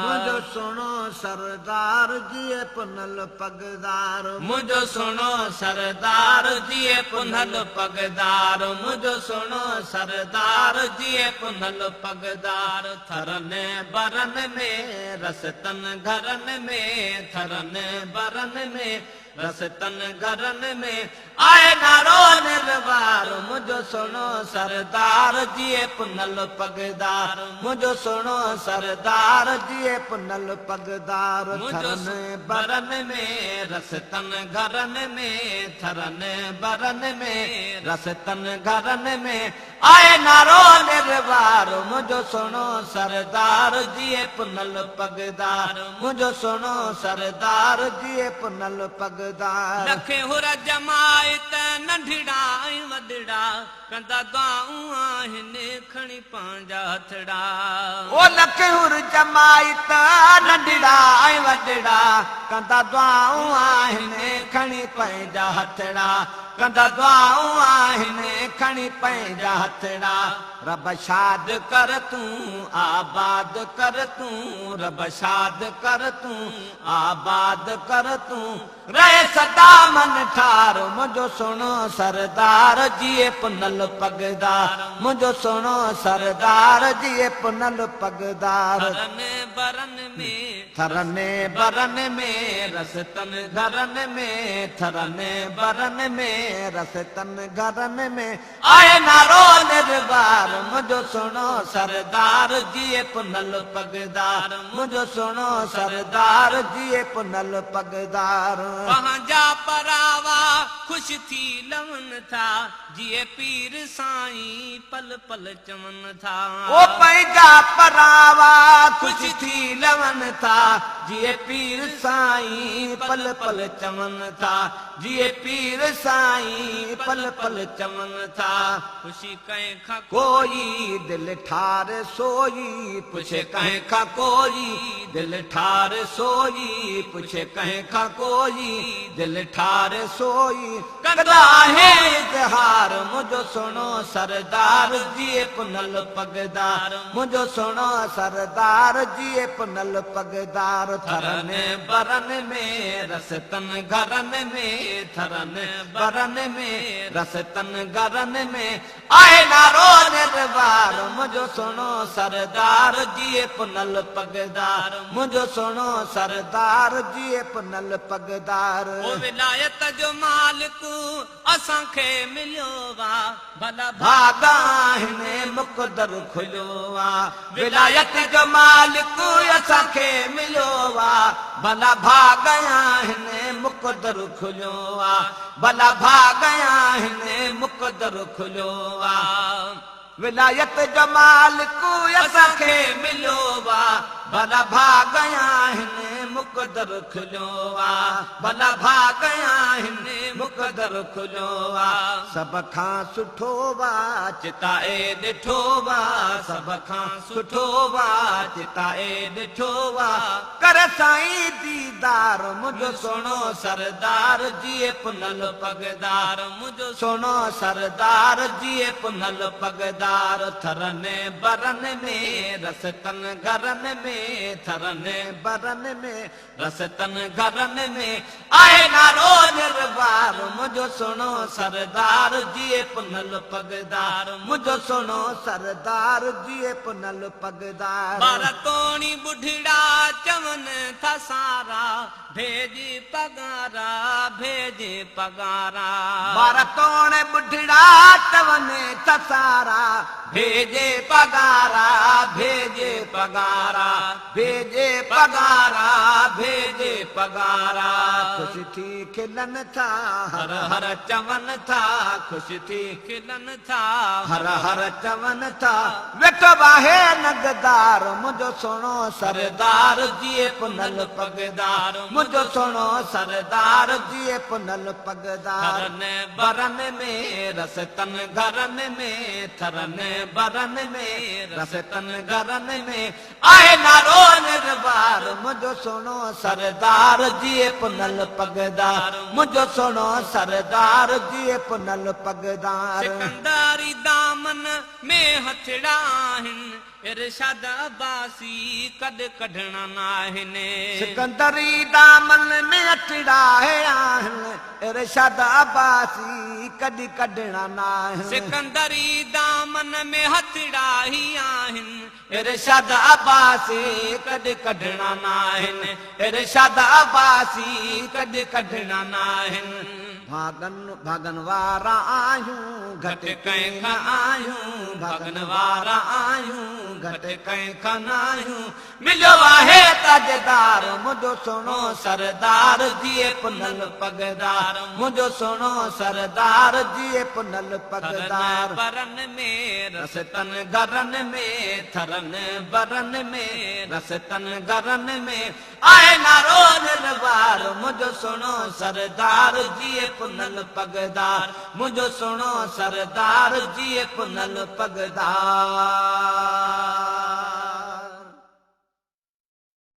मुझो सुनो सरदार जी पुनल पगदार मुझो सुनो सरदार जी पुनल पगदार मुझो सुनो सरदार जी पुनल पगदार थरन बरन में रसतन घरन में थरन बरन में रसतन घरन में आए नारो निर्वार मुझो सुनो सरदार जी पुनल पगदार मुझो सुनो सरदार जी पुनल पगदार थरन बरन में रसतन घरन में थरन बरन में रसतन घरन में आए नारो निर्वार मुझो सुनो सरदार जी पुनल पगदार मुझो सुनो सरदार जी पुनल पगदार लखे हुर जमायत नंढड़ा वॾड़ा कंदा दुआऊं आहिनि खणी पंहिंजा हथड़ा ओ लखे हुर जमायत नंढड़ा वॾड़ा कंदा दुआऊं आहिनि खणी पंहिंजा हथड़ा कंदा दुआऊं आहिनि खणी पंहिंजा हथड़ा रब शाद कर तूं आबाद कर तूं रब शाद कर तूं आबाद कर तूं रहे सदा मन ठार मुझो सुनो सरदार जी पुनल पगदार मुझो सुनो सरदार जी पुनल पगदार थरन बरन में थरन बरन में रसतन घरन में थरन बरन में रसतन घरन में आए नारो निर्वार मुझो सुनो सरदार जी पुनल पगदार मुझो सुनो सरदार जी पुनल पगदार पंहिंजा परावा खुश थी लवन था जिए पीर साईं पल पल चमन था ओ पंहिंजा परावा खुश थी लवन था जिए पीर साईं पल पल चमन था जिए पीर साईं पल पल चमन था खुशी कहीं खा कोई दिल ठार सोई पुछे कहीं खा कोई दिल ठार सोई पुछे कहीं खा कोई दिल ठार सोई कंदा है इजहार मुझो सुनो सरदार जी पुनल पगदार मुझो सुनो सरदार जी पुनल पगदार थरन बरन में रसतन घरन में थरन बरन में रसतन घरन में आए नारो निर्वार मुझो सुनो सरदार जी पुनल पगदार मुझो सुनो सरदार जी पुनल पगदार ओ विलायत जो मालिक असांखे मिलियो वा भला भागा हिने मुक़दर खुलियो वा विलायत जो मालिक असांखे मिलियो वा भला भागया हिने मुक़दर खुलियो वा भला भागया हिने मुक़दर खुलियो वा विलायत जो मालिक असांखे मिलियो वा भला भागया हिने मुक़दर खुलियो वा भला भागया हिने मुक़दर खुलियो वा सब खां सुठो वा चिताए ॾिठो वा सब खां सुठो वा चिताए ॾिठो वा कर साईं दीदार मुझो सुनो सरदार जी पुनल पगदार मुझो सुनो सरदार जी पुनल पगदार थरन बरन में रसतन घरन में थरन बरन में रसतन घरन में आए नारो निर्वार मुझो सुनो सरदार जी पुनल पगदार मुझो सुनो सरदार जी पुनल पगदार बारतोणी बुढ़ड़ा चवन था सारा भेजे पगारा भेजे पगारा बारतोणे बुढ़ड़ा चवन था सारा भेजे पगारा भेजे पगारा भेजे पगारा भेजे पगारा खुश थी खिलन था हर हर चवन था खुश थी खिलन था हर हर चवन था वेठो बाहे नगदार मुझो सुनो सरदार जी पुनल पगदार मुझो सुनो सरदार जी पुनल पगदार थरन बरन में रसतन घरन में थरन बरन में रसतन घरन में आए ना नारो निर्वार मुझो सुनो सरदार जी पुनल पगदार मुझो सुनो सरदार जी पुनल पगदार सिकंदरी दामन में हथड़ा आहिनि इरशाद अब्बासी कद कढणा नाहिनि सिकंदरी दामन में हथड़ा आहिनि इरशाद अब्बासी कद कढणा नाहिनि सिकंदरी दामन में हथड़ा ही आहिनि इरशाद अब्बासी कद कढणा नाहिनि इरशाद अब्बासी कद कढणा नाहिनि भागन वारा आयूं घट कंहिंखां आयूं भागन वारा आयूं घट कंहिंखां न आयूं मिलियो आहे ताजदार मुझो सुनो सरदार जी पुनल पगदार मुझो सुनो सरदार जी पुनल पगदार बरन में रसतन गरन में थरन बरन में रसतन गरन में आए नारो निर्वार मुझो सुनो सरदार जी पुनल पगदार मुझो सुनो सरदार जी पुनल पगदार